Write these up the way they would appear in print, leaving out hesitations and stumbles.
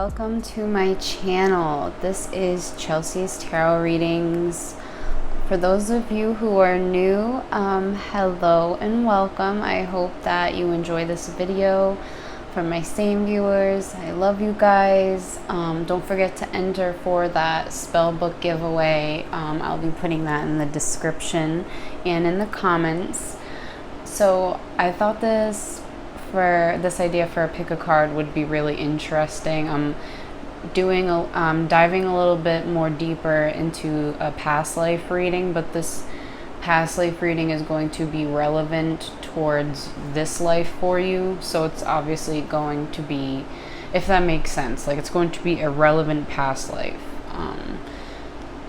Welcome to my channel. This is Chelsea's Tarot Readings. For those of you who are new, hello and welcome. I hope that you enjoy this video. For my same viewers, I love you guys. Don't forget to enter for that spell book giveaway. I'll be putting that in the description and in the comments. So I thought this idea for a pick a card would be really interesting. I'm diving a little bit more deeper into a past life reading, but this past life reading is going to be relevant towards this life for you. So it's obviously going to be, if that makes sense, like it's going to be a relevant past life.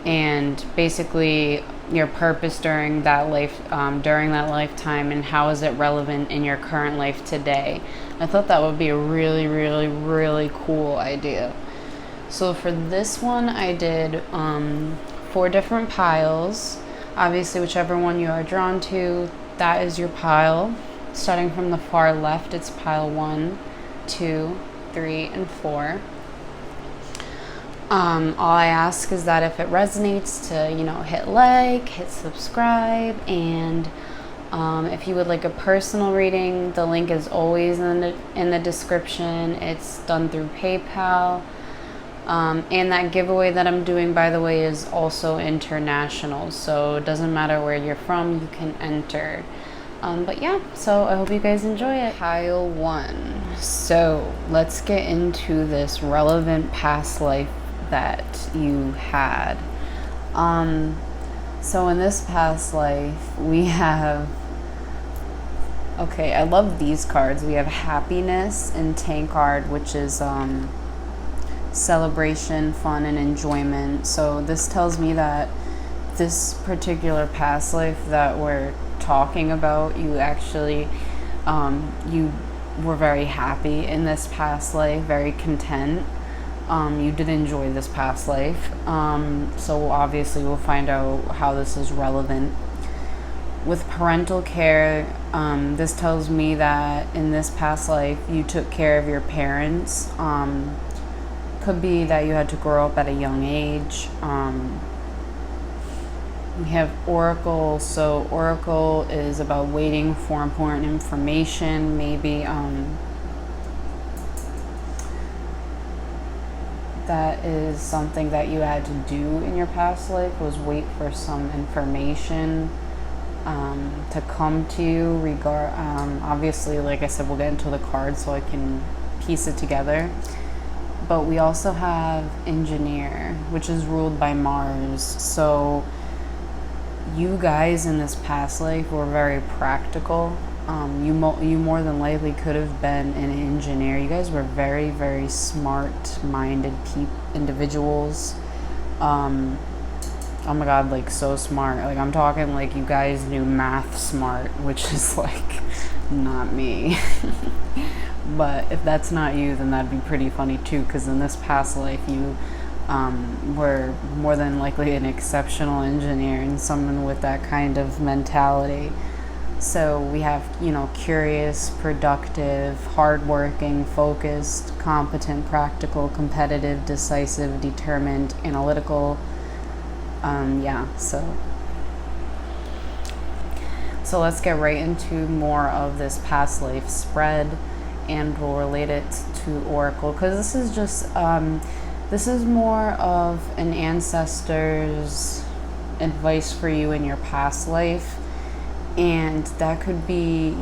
And basically your purpose during that lifetime, and how is it relevant in your current life today. I thought that would be a really, really, really cool idea. So for this one, I did 4 different piles. Obviously, whichever one you are drawn to, that is your pile. Starting from the far left, it's pile 1, 2, 3, and 4. All I ask is that if it resonates to, hit like, hit subscribe, and if you would like a personal reading, the link is always in the description. It's done through PayPal. And that giveaway that I'm doing, by the way, is also international. So it doesn't matter where you're from, you can enter. But yeah, so I hope you guys enjoy it. Pile 1. So let's get into this relevant past life that you had. So in this past life, we have, I love these cards. We have happiness and Tankard, which is celebration, fun, and enjoyment. So this tells me that this particular past life that we're talking about, you actually you were very happy in this past life, very content. You did enjoy this past life. So obviously we'll find out how this is relevant. With parental care, this tells me that in this past life you took care of your parents. Could be that you had to grow up at a young age. We have Oracle. So Oracle is about waiting for important information. Maybe that is something that you had to do in your past life, was wait for some information to come to you. Obviously, like I said, we'll get into the cards so I can piece it together. But we also have Engineer, which is ruled by Mars. So you guys in this past life were very practical. You more than likely could have been an engineer. You guys were very, very smart-minded individuals. Oh my God, like so smart. Like I'm talking like you guys knew math smart, which is like not me. But if that's not you, then that'd be pretty funny too, because in this past life you were more than likely an exceptional engineer and someone with that kind of mentality. So we have, curious, productive, hardworking, focused, competent, practical, competitive, decisive, determined, analytical. So let's get right into more of this past life spread, and we'll relate it to Oracle, because this is just, this is more of an ancestor's advice for you in your past life. And that could be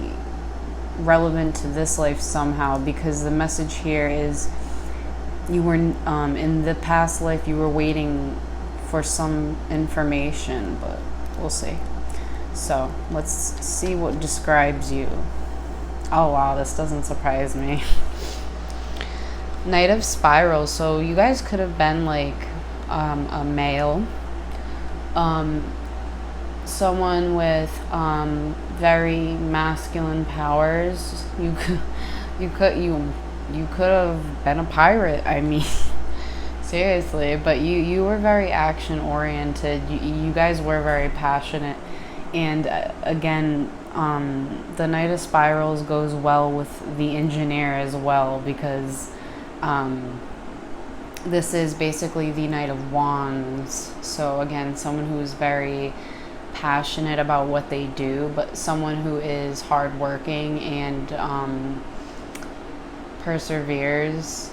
relevant to this life somehow, because the message here is you were in the past life you were waiting for some information, but we'll see. So let's see what describes you. Oh wow, this doesn't surprise me. Knight of Spirals. So you guys could have been like a male, someone with very masculine powers. You could have been a pirate. I mean, seriously. But you were very action oriented. You guys were very passionate, and again, the Knight of Spirals goes well with the Engineer as well, because this is basically the Knight of Wands. So again, someone who is very passionate about what they do, but someone who is hardworking and perseveres.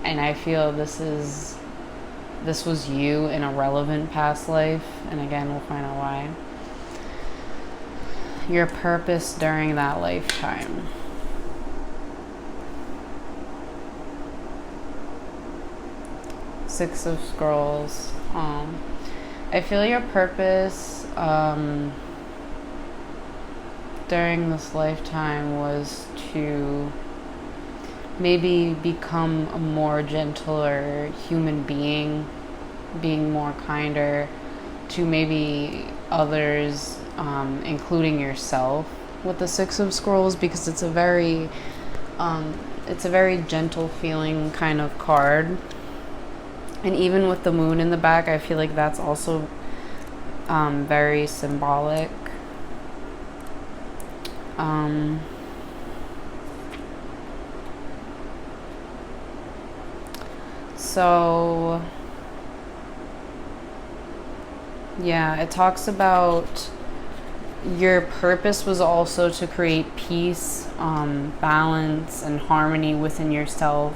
And I feel this was you in a relevant past life, and again, we'll find out why. Your purpose during that lifetime. Six of Scrolls. I feel your purpose during this lifetime was to maybe become a more gentler human being, being more kinder to maybe others, including yourself, with the Six of Scrolls, because it's a very gentle feeling kind of card. And even with the moon in the back, I feel like that's also very symbolic. So, yeah, it talks about your purpose was also to create peace, balance, and harmony within yourself.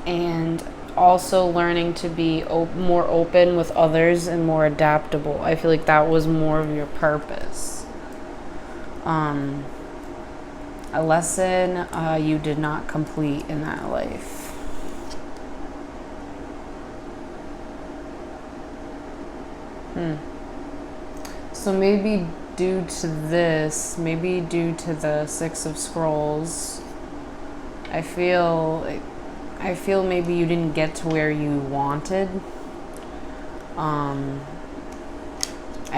And also learning to be more open with others and more adaptable. I feel like that was more of your purpose. A lesson you did not complete in that life. So maybe due to this, maybe due to the Six of Scrolls, I feel maybe you didn't get to where you wanted. I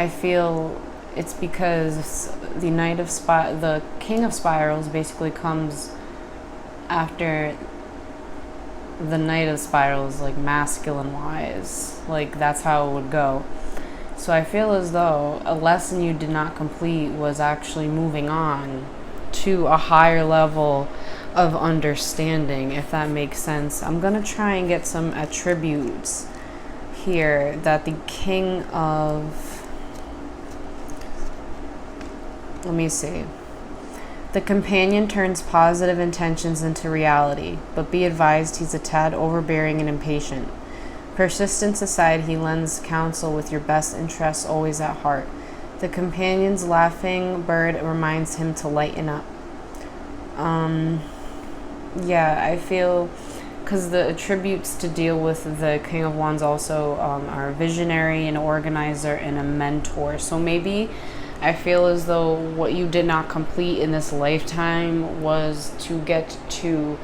feel it's because the King of Spirals basically comes after the Knight of Spirals, like masculine wise. Like that's how it would go. So I feel as though a lesson you did not complete was actually moving on to a higher level of understanding, if that makes sense. I'm gonna try and get some attributes here that the King of, let me see. The companion turns positive intentions into reality, but be advised he's a tad overbearing and impatient. Persistence aside, he lends counsel with your best interests always at heart. The companion's laughing bird reminds him to lighten up. Yeah, I feel, because the attributes to deal with the King of Wands also are a visionary, an organizer, and a mentor. So maybe I feel as though what you did not complete in this lifetime was to get to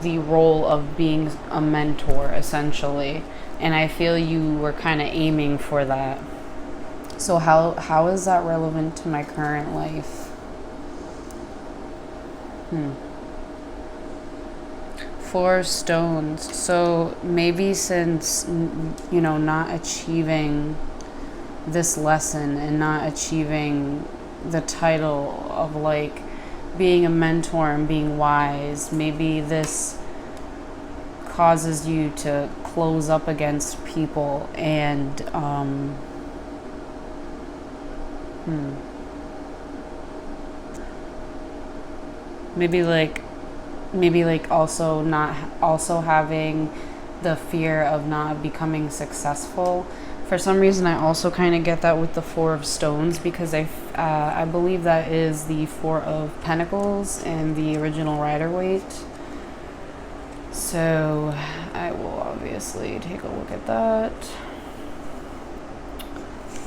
the role of being a mentor, essentially. And I feel you were kind of aiming for that. So how is that relevant to my current life? Four of Stones. So maybe since, not achieving this lesson and not achieving the title of like being a mentor and being wise, maybe this causes you to close up against people and maybe also having the fear of not becoming successful. For some reason, I also kind of get that with the Four of Stones, because I believe that is the Four of Pentacles and the original Rider-Waite. So I will obviously take a look at that.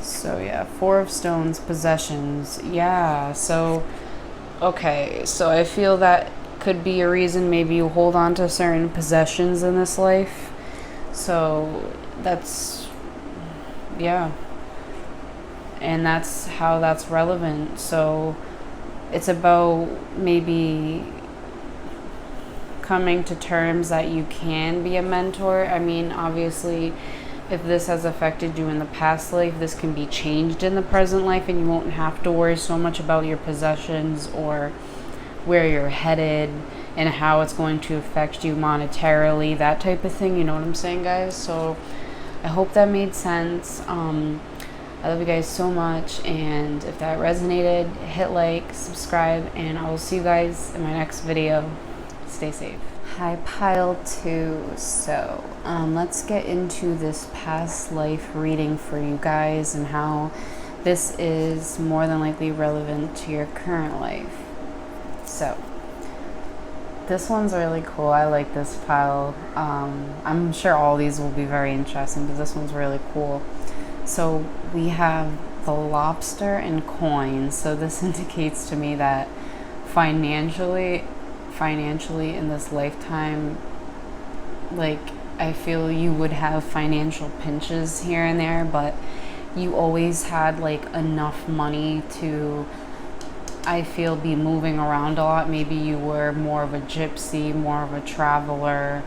So yeah, Four of Stones, possessions. Yeah, so okay, so I feel that could be a reason maybe you hold on to certain possessions in this life. So that's, yeah. And that's how that's relevant. So it's about maybe coming to terms that you can be a mentor. I mean, obviously, if this has affected you in the past life, this can be changed in the present life, and you won't have to worry so much about your possessions or where you're headed and how it's going to affect you monetarily, that type of thing. You know what I'm saying, guys? So I hope that made sense. I love you guys so much, and if that resonated, hit like, subscribe, and I will see you guys in my next video. Stay safe. Hi, pile 2. So let's get into this past life reading for you guys and how this is more than likely relevant to your current life. So this one's really cool. I like this pile. I'm sure all these will be very interesting, but this one's really cool. So we have the lobster and coins. So this indicates to me that financially in this lifetime, like, I feel you would have financial pinches here and there, but you always had like enough money to, I feel, be moving around a lot. Maybe you were more of a gypsy, more of a traveler,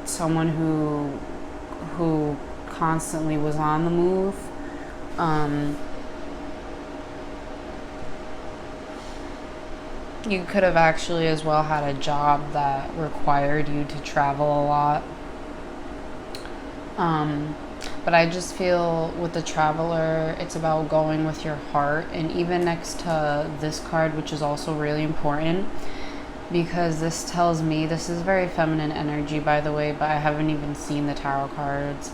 someone who constantly was on the move. You could have actually as well had a job that required you to travel a lot. But I just feel with the traveler, it's about going with your heart. And even next to this card, which is also really important, because this tells me, this is very feminine energy, by the way, but I haven't even seen the tarot cards.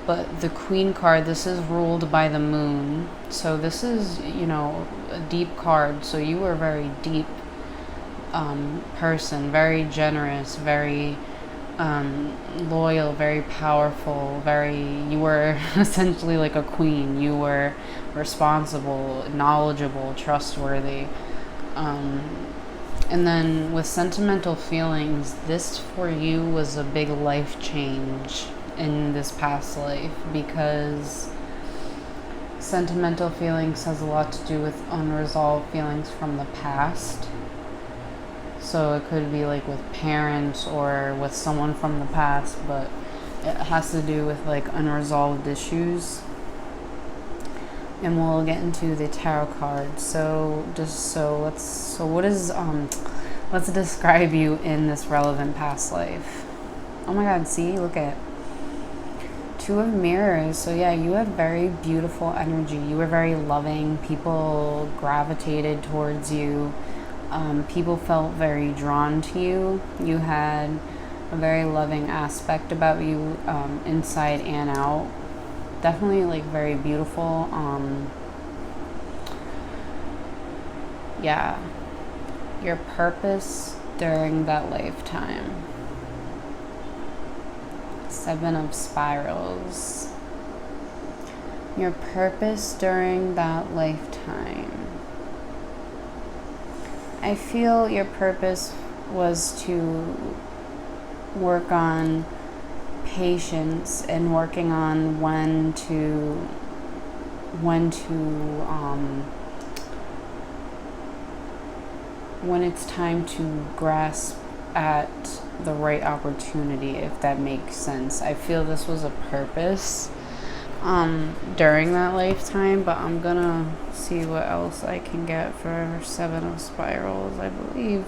But the Queen card, this is ruled by the moon. So this is, you know, a deep card. So you were a very deep person, very generous, very loyal, very powerful, you were essentially like a queen. You were responsible, knowledgeable, trustworthy. And then with sentimental feelings, this for you was a big life change in this past life, because sentimental feelings has a lot to do with unresolved feelings from the past. So it could be like with parents or with someone from the past, but it has to do with like unresolved issues. And we'll get into the tarot cards. So let's describe you in this relevant past life. Oh my God, see, look at Two of Mirrors. So yeah, you had very beautiful energy. You were very loving. People gravitated towards you. People felt very drawn to you. You had a very loving aspect about you, inside and out. Definitely like very beautiful. Yeah, your purpose during that lifetime. 7 of Spirals. Your purpose during that lifetime. I feel your purpose was to work on patience and working on when it's time to grasp at the right opportunity, if that makes sense. I feel this was a purpose during that lifetime, but I'm gonna see what else I can get for 7 of Spirals, I believe.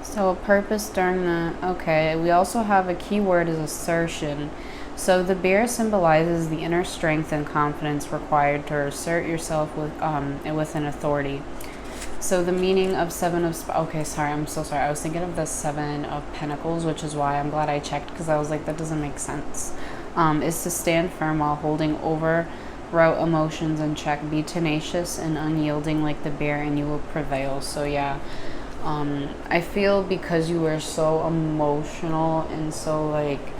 So a purpose during the, okay, we also have a key word is assertion. So the bear symbolizes the inner strength and confidence required to assert yourself with an authority. So the meaning of 7 of, okay, sorry, I'm so sorry. I was thinking of the 7 of Pentacles, which is why I'm glad I checked, because I was like, that doesn't make sense. Is to stand firm while holding overwrought emotions in check. Be tenacious and unyielding like the bear, and you will prevail. So yeah. I feel because you were so emotional and so like,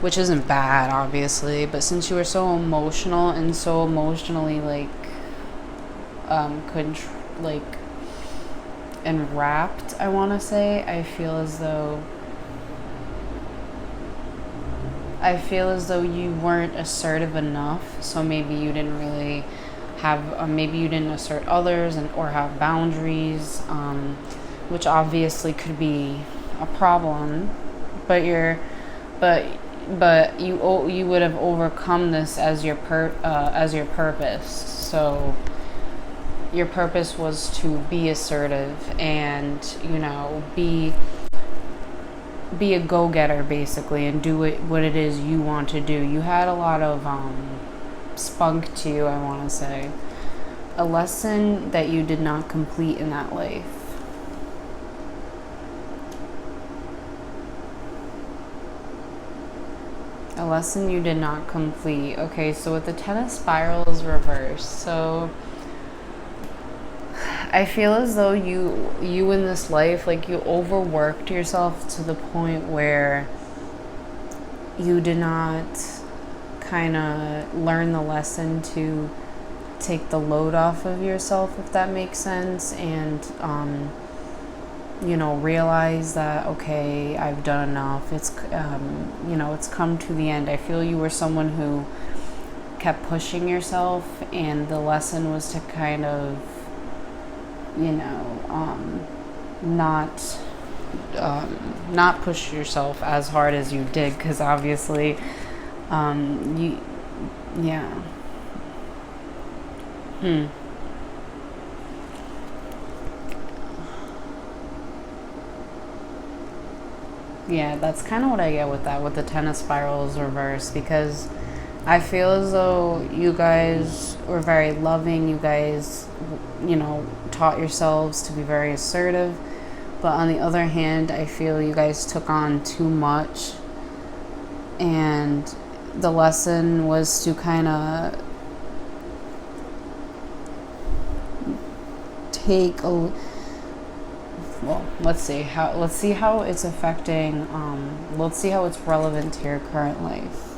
which isn't bad obviously, but since you were so emotional and so emotionally like enwrapped, I want to say, I feel as though I feel as though you weren't assertive enough, so maybe you didn't really have, maybe you didn't assert others and or have boundaries, which obviously could be a problem. But you would have overcome this as your purpose. So your purpose was to be assertive and be a go-getter basically, and do what it is you want to do. You had a lot of spunk to you, I want to say. A lesson that you did not complete in that life. A lesson you did not complete. Okay, so with the Ten of Spirals reversed, so I feel as though you in this life, like, you overworked yourself to the point where you did not kind of learn the lesson to take the load off of yourself, if that makes sense, and realize that, okay, I've done enough. It's it's come to the end. I feel you were someone who kept pushing yourself, and the lesson was to kind of not push yourself as hard as you did, because obviously you yeah yeah, that's kind of what I get with that, with the Ten of Spirals reversed, because I feel as though you guys were very loving. You guys, taught yourselves to be very assertive. But on the other hand, I feel you guys took on too much. And the lesson was to kind of take a... Well, let's see how it's affecting, let's see how it's relevant to your current life.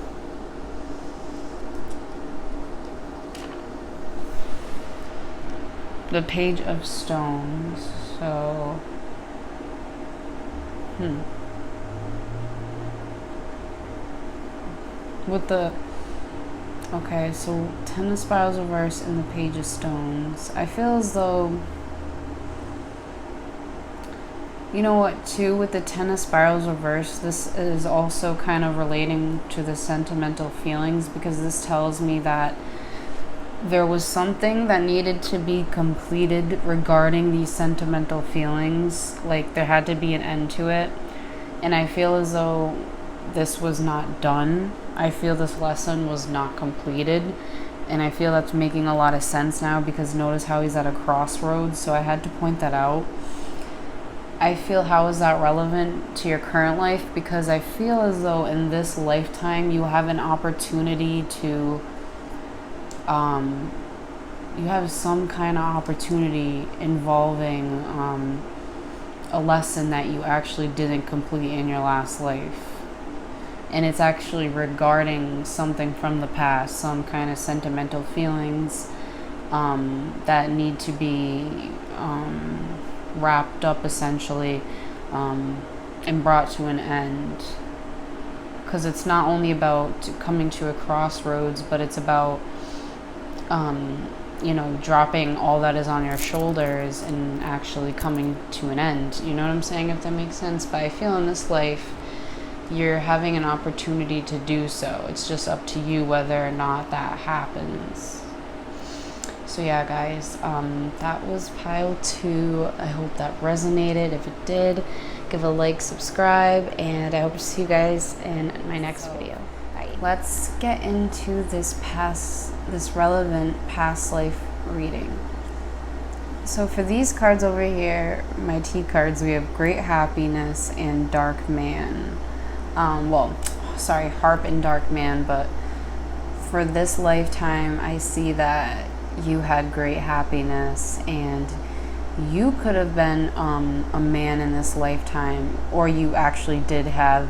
The Page of Stones. So, with the, okay, so Ten of Spirals reverse and the Page of Stones. I feel as though, you know what, too, with the Ten of Spirals reverse, this is also kind of relating to the sentimental feelings, because this tells me that there was something that needed to be completed regarding these sentimental feelings. Like, there had to be an end to it. And I feel as though this was not done. I feel this lesson was not completed. And I feel that's making a lot of sense now, because notice how he's at a crossroads. So I had to point that out. I feel, how is that relevant to your current life? Because I feel as though in this lifetime you have an opportunity to you have some kind of opportunity involving a lesson that you actually didn't complete in your last life. And it's actually regarding something from the past, some kind of sentimental feelings that need to be wrapped up, essentially, and brought to an end. Because it's not only about coming to a crossroads, but it's about dropping all that is on your shoulders and actually coming to an end. You know what I'm saying, if that makes sense? But I feel in this life, you're having an opportunity to do so. It's just up to you whether or not that happens. So yeah, guys, that was pile 2. I hope that resonated. If it did, give a like, subscribe, and I hope to see you guys in my next video. Bye. Let's get into this relevant past life reading. So for these cards over here, my T cards, we have Great Happiness and Dark Man. Harp and Dark Man, but for this lifetime, I see that you had great happiness, and you could have been a man in this lifetime, or you actually did have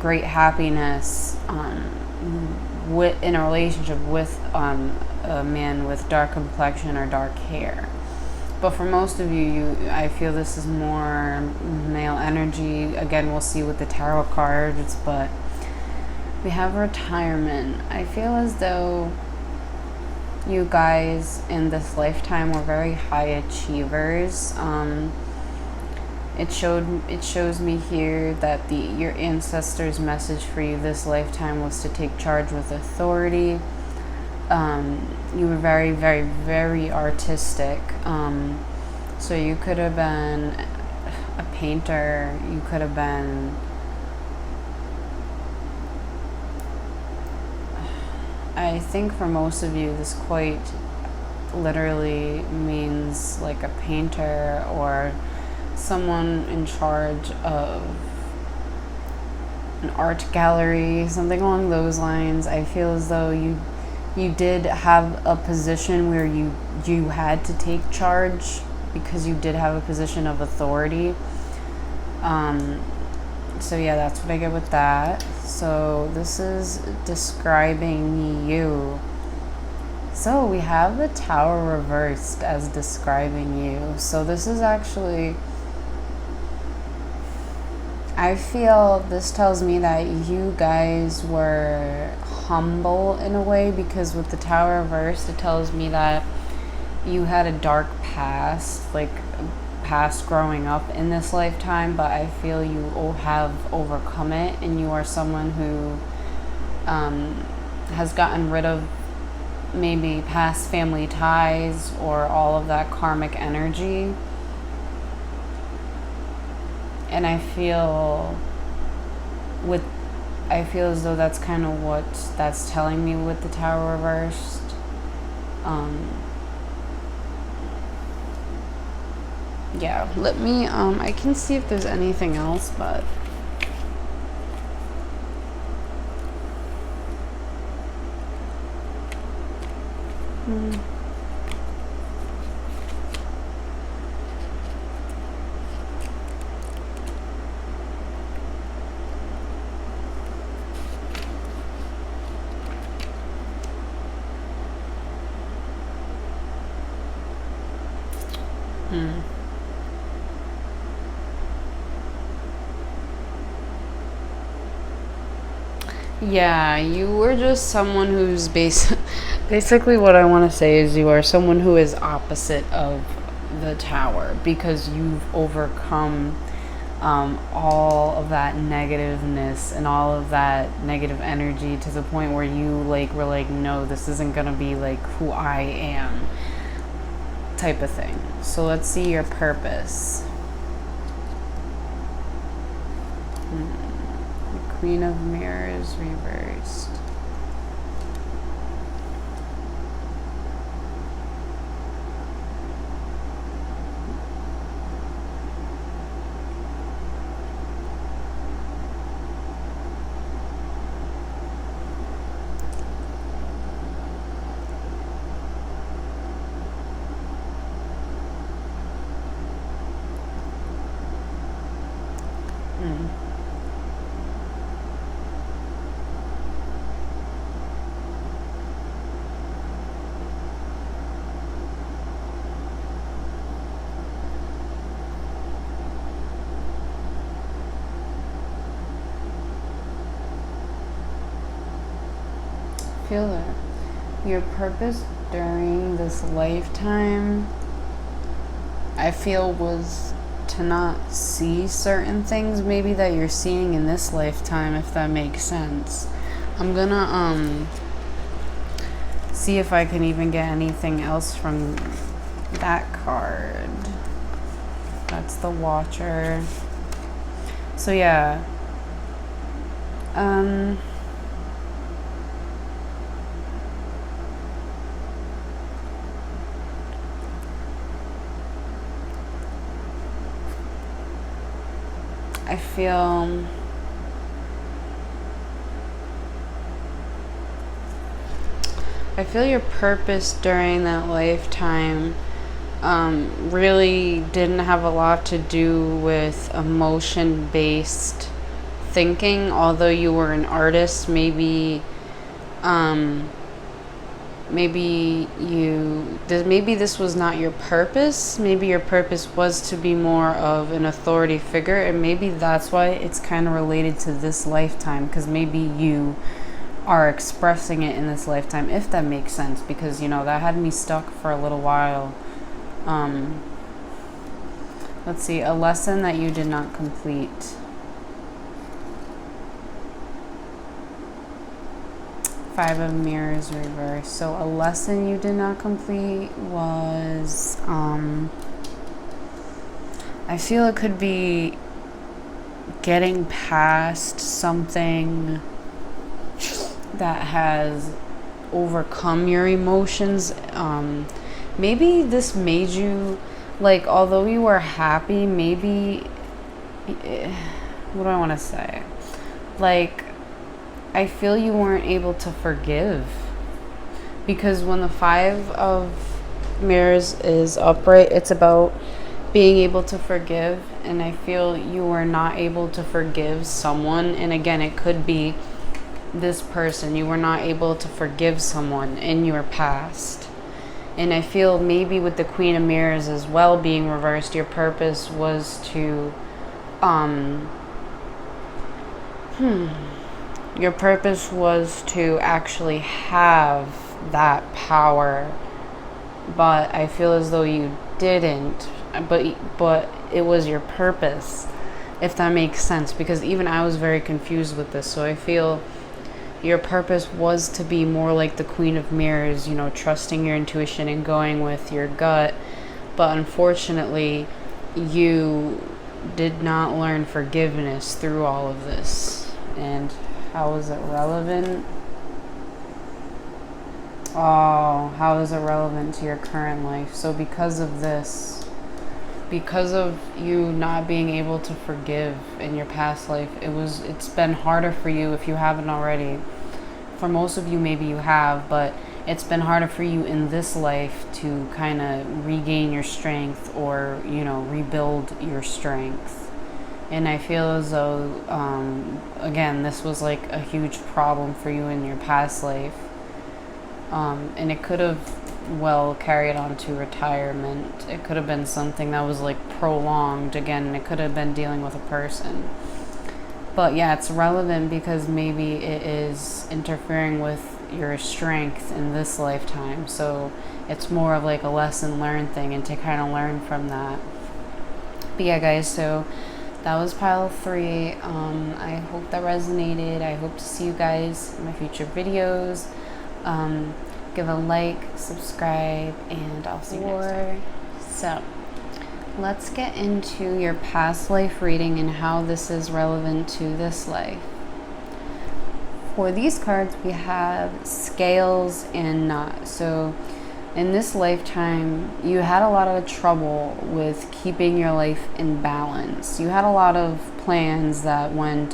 great happiness in a relationship with a man with dark complexion or dark hair. But for most of you, I feel this is more male energy. Again, we'll see with the tarot cards, but We have retirement. I feel as though you guys in this lifetime were very high achievers. It shows me here that your ancestors' message for you this lifetime was to take charge with authority. You were very, very, very artistic. So you could have been a painter. You could have been, I think for most of you, this quite literally means like a painter or someone in charge of an art gallery, something along those lines. I feel as though you did have a position where you had to take charge because you did have a position of authority. So yeah, that's what I get with that. So this is describing you. So we have the Tower reversed as describing you. So this is actually, I feel this tells me that you guys were humble in a way, because with the Tower reversed, it tells me that you had a dark past, like past growing up in this lifetime, but I feel you all have overcome it, and you are someone who has gotten rid of maybe past family ties or all of that karmic energy. And I feel as though that's kind of what that's telling me with the Tower reversed. Yeah, let me, I can see if there's anything else, but yeah, you were just someone who's basically what I want to say is you are someone who is opposite of the Tower, because you've overcome all of that negativeness and all of that negative energy to the point where you were like, no, this isn't gonna be like who I am, type of thing. So let's see your purpose. The Queen of Mirrors reversed. Feel that your purpose during this lifetime, I feel, was to not see certain things maybe that you're seeing in this lifetime, if that makes sense. I'm gonna see if I can even get anything else from that card. That's the Watcher. So yeah, I feel your purpose during that lifetime really didn't have a lot to do with emotion-based thinking, although you were an artist. Maybe maybe maybe this was not your purpose. Maybe your purpose was to be more of an authority figure, and maybe that's why it's kind of related to this lifetime, because maybe you are expressing it in this lifetime, if that makes sense, because that had me stuck for a little while. Let's see, a lesson that you did not complete. Five of Mirrors reverse. So a lesson you did not complete was, I feel it could be getting past something that has overcome your emotions. Maybe this made you, like, although you were happy, maybe, what do I want to say? Like, I feel you weren't able to forgive, because when the Five of Mirrors is upright, it's about being able to forgive, and I feel you were not able to forgive someone. And again, it could be this person. You were not able to forgive someone in your past. And I feel maybe with the Queen of Mirrors as well being reversed, your purpose was to your purpose was to actually have that power, but I feel as though you didn't. But it was your purpose, if that makes sense, because even I was very confused with this. So I feel your purpose was to be more like the Queen of Mirrors, trusting your intuition and going with your gut. But unfortunately, you did not learn forgiveness through all of this. And how is it relevant? Oh, how is it relevant to your current life? So because of this, because of you not being able to forgive in your past life, it's been harder for you, if you haven't already. For most of you, maybe you have, but it's been harder for you in this life to kind of regain your strength, or rebuild your strength. And I feel as though, again, this was like a huge problem for you in your past life. And it could have carried on to retirement. It could have been something that was like prolonged. Again, it could have been dealing with a person. But yeah, it's relevant because maybe it is interfering with your strength in this lifetime. So it's more of like a lesson learned thing, and to kind of learn from that. But yeah, guys, so that was pile 3. I hope that resonated. I hope to see you guys in my future videos. Give a like, subscribe, and I'll see you next time. So let's get into your past life reading and how this is relevant to this life. For these cards, we have Scales and Knot. So in this lifetime, you had a lot of trouble with keeping your life in balance. You had a lot of plans that went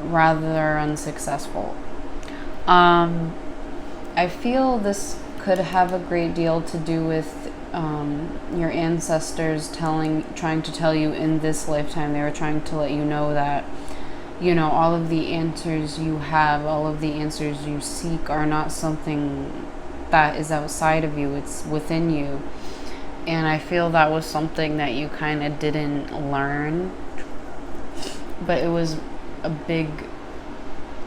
rather unsuccessul. I feel this could have a great deal to do with your ancestors trying to tell you in this lifetime. They were trying to let you know that, all of the answers you have, all of the answers you seek are not something that is outside of you, it's within you. And I feel that was something that you kind of didn't learn, but it was a big,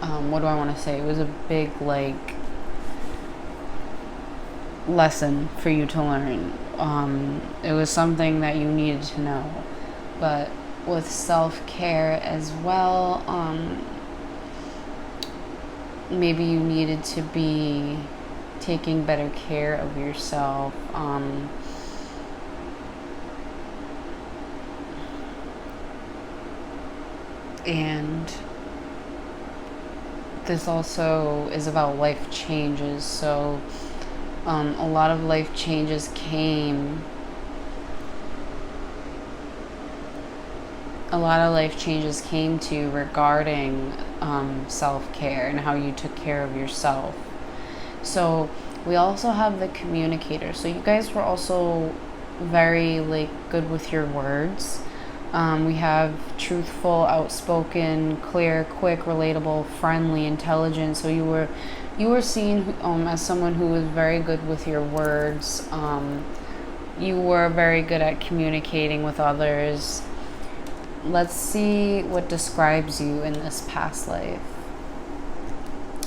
what do I want to say? It was a big, lesson for you to learn. It was something that you needed to know. But with self-care as well, maybe you needed to be taking better care of yourself. And this also is about life changes. So a lot of life changes came. A lot of life changes came to you regarding self-care and how you took care of yourself. So we also have the Communicator. So you guys were also very good with your words. We have truthful, outspoken, clear, quick, relatable, friendly, intelligent. So you were seen as someone who was very good with your words. You were very good at communicating with others. Let's see what describes you in this past life.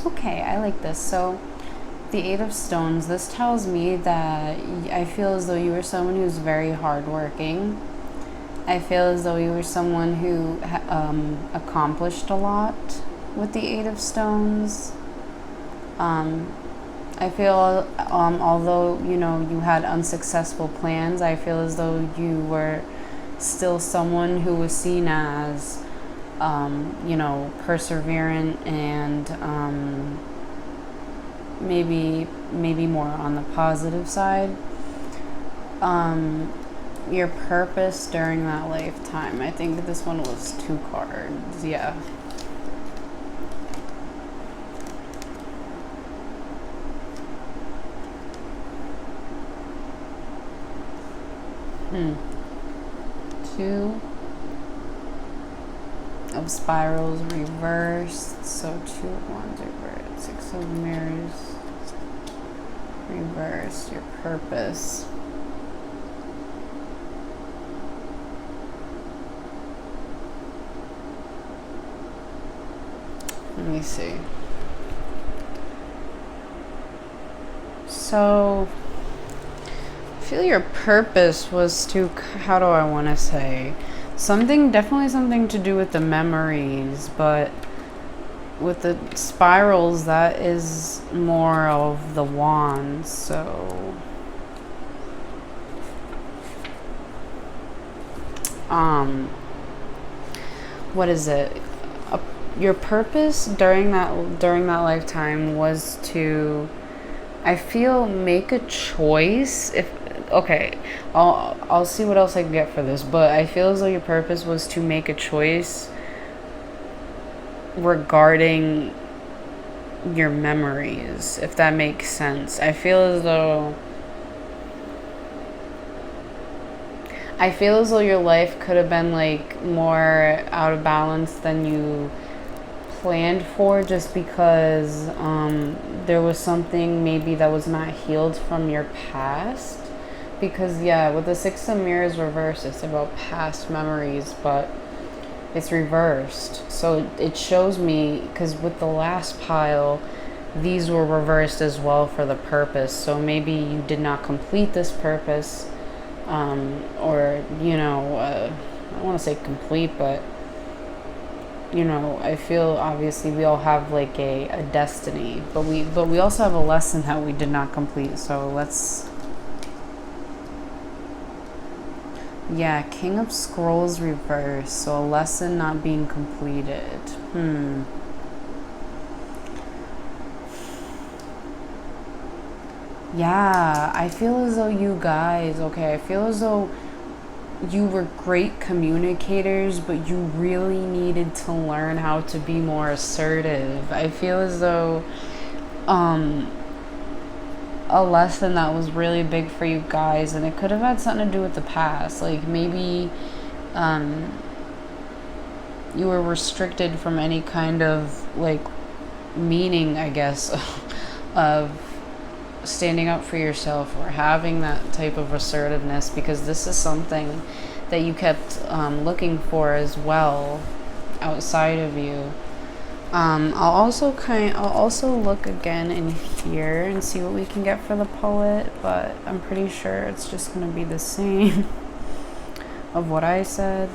Okay, I like this. So the Eight of Stones, this tells me that I feel as though you were someone who's very hardworking. I feel as though you were someone who accomplished a lot with the Eight of Stones. I feel, although, you had unsuccessful plans, I feel as though you were still someone who was seen as, perseverant and maybe more on the positive side. Your purpose during that lifetime. I think this one was 2 cards. Yeah. Two of spirals reversed. So 2 of wands reversed. 6 of mirrors reversed. Your purpose. Let me see. So I feel your purpose was to, how do I want to say, definitely something to do with the memories, but with the spirals, that is more of the wands. So what is it? Your purpose during that lifetime was to, I feel, make a choice. I'll see what else I can get for this, but I feel as though your purpose was to make a choice regarding your memories, if that makes sense. I feel as though your life could have been like more out of balance than you planned for, just because there was something maybe that was not healed from your past. Because with the 6 of mirrors reversed, it's about past memories, but it's reversed. So it shows me, because with the last pile, these were reversed as well for the purpose. So maybe you did not complete this purpose, or I don't want to say complete, but I feel obviously we all have like a destiny, but we also have a lesson that we did not complete. So let's, King of Scrolls reverse. So a lesson not being completed. Yeah, I feel as though you guys, I feel as though you were great communicators, but you really needed to learn how to be more assertive. I feel as though a lesson that was really big for you guys, and it could have had something to do with the past. Like maybe you were restricted from any kind of like meaning, I guess, of standing up for yourself or having that type of assertiveness, because this is something that you kept looking for as well outside of you. I'll also look again in here and see what we can get for the poet, but I'm pretty sure it's just going to be the same of what I said.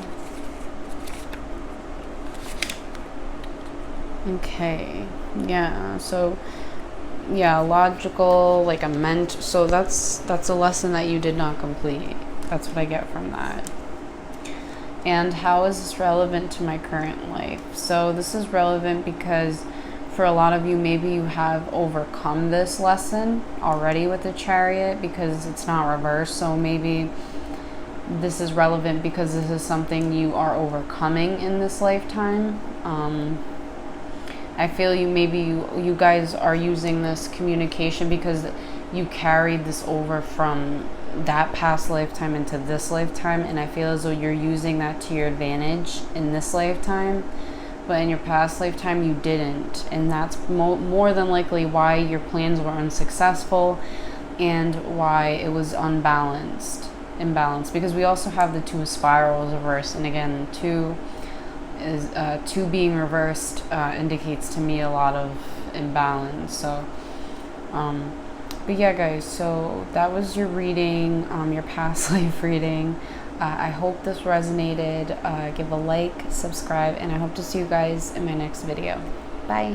Okay, so logical, like so that's a lesson that you did not complete. That's what I get from that. And how is this relevant to my current life? So this is relevant because for a lot of you, maybe you have overcome this lesson already with the Chariot, because it's not reversed. So maybe this is relevant because this is something you are overcoming in this lifetime. I feel you guys are using this communication because you carried this over from that past lifetime into this lifetime, and I feel as though you're using that to your advantage in this lifetime, but in your past lifetime you didn't, and that's more than likely why your plans were unsuccessful and why it was imbalanced, because we also have the 2 of spirals reversed, and again, 2 is 2 being reversed indicates to me a lot of imbalance. So but yeah, guys, so that was your reading, your past life reading. I hope this resonated. Give a like, subscribe, and I hope to see you guys in my next video. Bye.